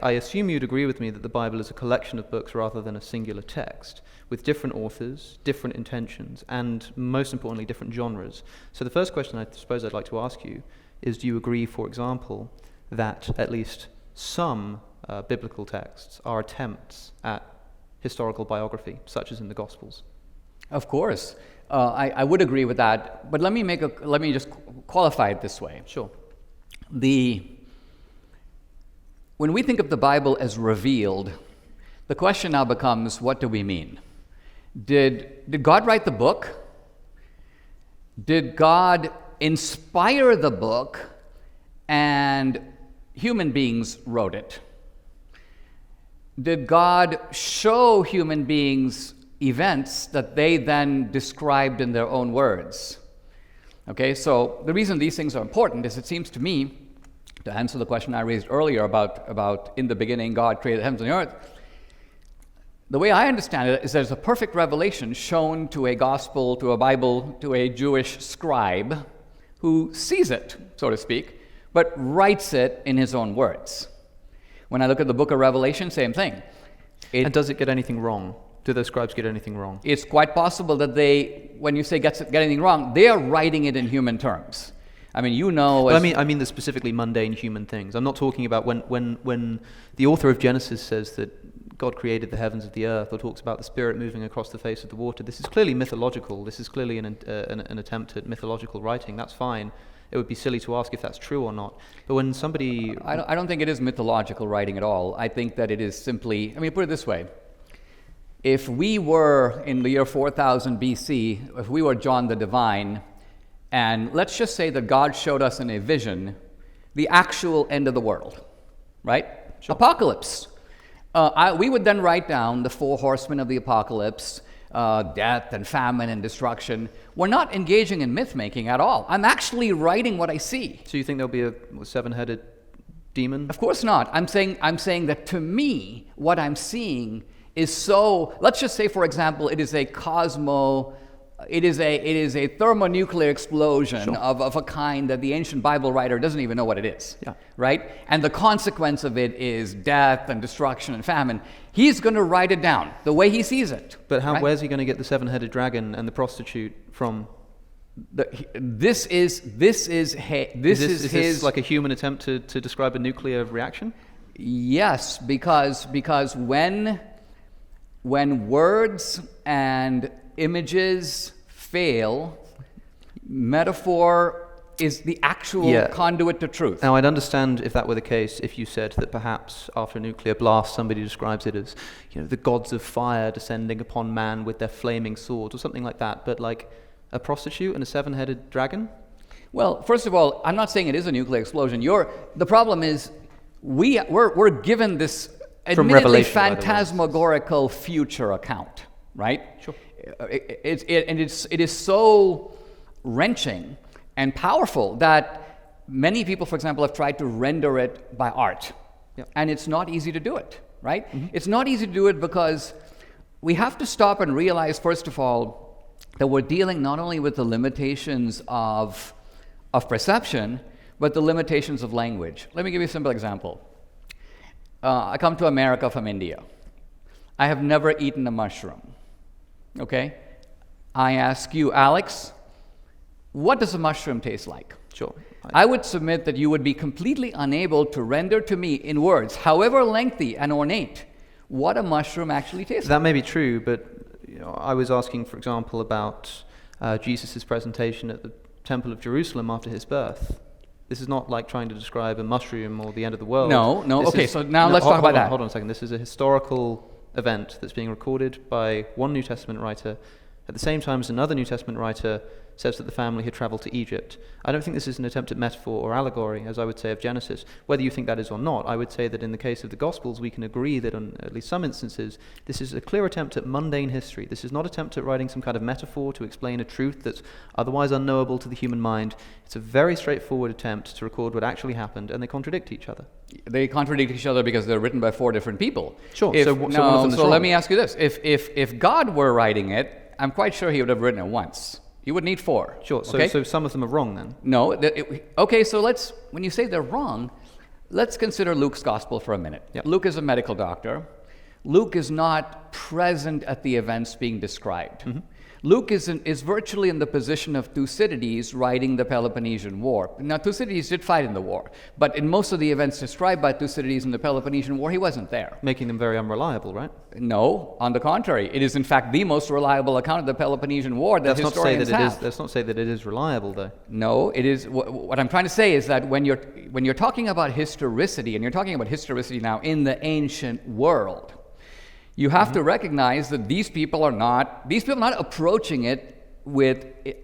I assume you'd agree with me that the Bible is a collection of books rather than a singular text, with different authors, different intentions, and most importantly, different genres. So the first question I suppose I'd like to ask you is, do you agree, for example, that at least some biblical texts are attempts at historical biography, such as in the Gospels? Of course. I would agree with that, but let me just qualify it this way. Sure. When we think of the Bible as revealed, the question now becomes, what do we mean? Did God write the book? Did God inspire the book and human beings wrote it? Did God show human beings events that they then described in their own words? Okay, so the reason these things are important is, it seems to me, to answer the question I raised earlier about in the beginning God created the heavens and the earth, the way I understand it is there's a perfect revelation shown to a gospel, to a Bible, to a Jewish scribe who sees it, so to speak, but writes it in his own words. When I look at the book of Revelation, same thing. And does it get anything wrong? Do those scribes get anything wrong? It's quite possible that they, when you say get anything wrong, they are writing it in human terms. I mean, you know... But I mean the specifically mundane human things. I'm not talking about when the author of Genesis says that God created the heavens and the earth, or talks about the Spirit moving across the face of the water. This is clearly mythological. This is clearly an attempt at mythological writing. That's fine. It would be silly to ask if that's true or not. But when somebody... I don't think it is mythological writing at all. I think that it is simply... I mean, put it this way. If we were, in the year 4000 BC, if we were John the Divine, and let's just say that God showed us in a vision the actual end of the world, right? Sure. Apocalypse. We would then write down the 4 horsemen of the apocalypse, death and famine and destruction. We're not engaging in myth-making at all. I'm actually writing what I see. So you think there'll be a 7-headed demon? Of course not. I'm saying that to me, what I'm seeing is so, let's just say, for example, it is a thermonuclear explosion. Sure. of a kind that the ancient Bible writer doesn't even know what it is. Yeah. Right? And the consequence of it is death and destruction and famine. He's going to write it down the way he sees it. But how? Right? Where's he going to get the 7-headed dragon and the prostitute from? This is his like a human attempt to describe a nuclear reaction? Yes, because when words and images fail, metaphor is the actual conduit to truth. Now, I'd understand if that were the case, if you said that perhaps after a nuclear blast, somebody describes it as, the gods of fire descending upon man with their flaming swords or something like that. But like a prostitute and a 7-headed dragon? Well, first of all, I'm not saying it is a nuclear explosion. The problem is we're given this admittedly phantasmagorical future account, right? Sure. It is so wrenching and powerful that many people, for example, have tried to render it by art. Yep. And it's not easy to do it, right? Mm-hmm. It's not easy to do it because we have to stop and realize, first of all, that we're dealing not only with the limitations of perception, but the limitations of language. Let me give you a simple example. I come to America from India. I have never eaten a mushroom. Okay? I ask you, Alex, what does a mushroom taste like? Sure. I would submit that you would be completely unable to render to me in words, however lengthy and ornate, what a mushroom actually tastes like. That may be true, but I was asking, for example, about Jesus' presentation at the Temple of Jerusalem after his birth. This is not like trying to describe a mushroom or the end of the world. No. Okay, so now let's talk about that. Hold on a second. This is a historical event that's being recorded by one New Testament writer at the same time as another New Testament writer says that the family had traveled to Egypt. I don't think this is an attempt at metaphor or allegory, as I would say of Genesis. Whether you think that is or not, I would say that in the case of the Gospels, we can agree that on at least some instances, this is a clear attempt at mundane history. This is not an attempt at writing some kind of metaphor to explain a truth that's otherwise unknowable to the human mind. It's a very straightforward attempt to record what actually happened, and they contradict each other. They contradict each other because they're written by 4 different people. Sure. So let me ask you this. If God were writing it, I'm quite sure he would have written it once. You would need 4. Sure. Okay? So some of them are wrong then? No. Okay, so when you say they're wrong, let's consider Luke's gospel for a minute. Yep. Luke is a medical doctor. Luke is not present at the events being described. Luke is virtually in the position of Thucydides writing the Peloponnesian War. Now, Thucydides did fight in the war, but in most of the events described by Thucydides in the Peloponnesian War, he wasn't there. Making them very unreliable, right? No, on the contrary. It is, in fact, the most reliable account of the Peloponnesian War that historians have. Let's not say that it is reliable, though. No, it is. What I'm trying to say is that when you're talking about historicity, and you're talking about historicity now in the ancient world, you have to recognize that these people are not approaching it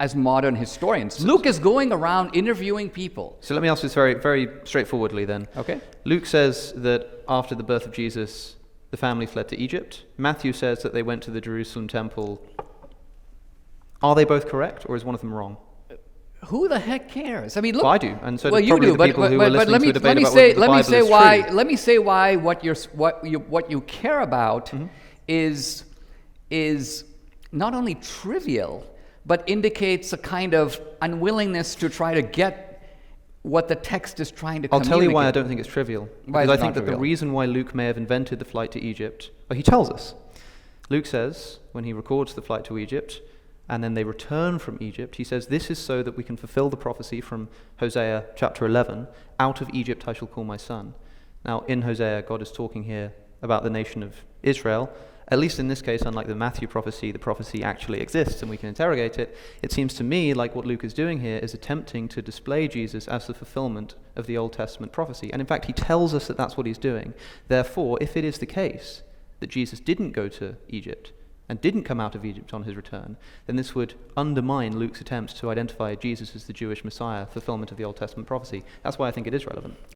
as modern historians. Luke is going around interviewing people. So let me ask this very, very straightforwardly then. Okay. Luke says that after the birth of Jesus, the family fled to Egypt. Matthew says that they went to the Jerusalem temple. Are they both correct, or is one of them wrong? Who the heck cares? I mean, look. Well, I do, and so well, do you probably do, the but, people but, who but, are listening to a debate about whether the Bible is true. Let me say why what you care about is not only trivial, but indicates a kind of unwillingness to try to get what the text is trying to communicate. I'll tell you why I don't think it's trivial. Why is because it I think not that the trivial? reason why Luke may have invented the flight to Egypt, well, he tells us. Luke says, when he records the flight to Egypt, and then they return from Egypt, he says, this is so that we can fulfill the prophecy from Hosea chapter 11, out of Egypt I shall call my son. Now, in Hosea, God is talking here about the nation of Israel. At least in this case, unlike the Matthew prophecy, the prophecy actually exists and we can interrogate it. It seems to me like what Luke is doing here is attempting to display Jesus as the fulfillment of the Old Testament prophecy. And in fact, he tells us that that's what he's doing. Therefore, if it is the case that Jesus didn't go to Egypt and didn't come out of Egypt on his return, then this would undermine Luke's attempts to identify Jesus as the Jewish Messiah, fulfillment of the Old Testament prophecy. That's why I think it is relevant.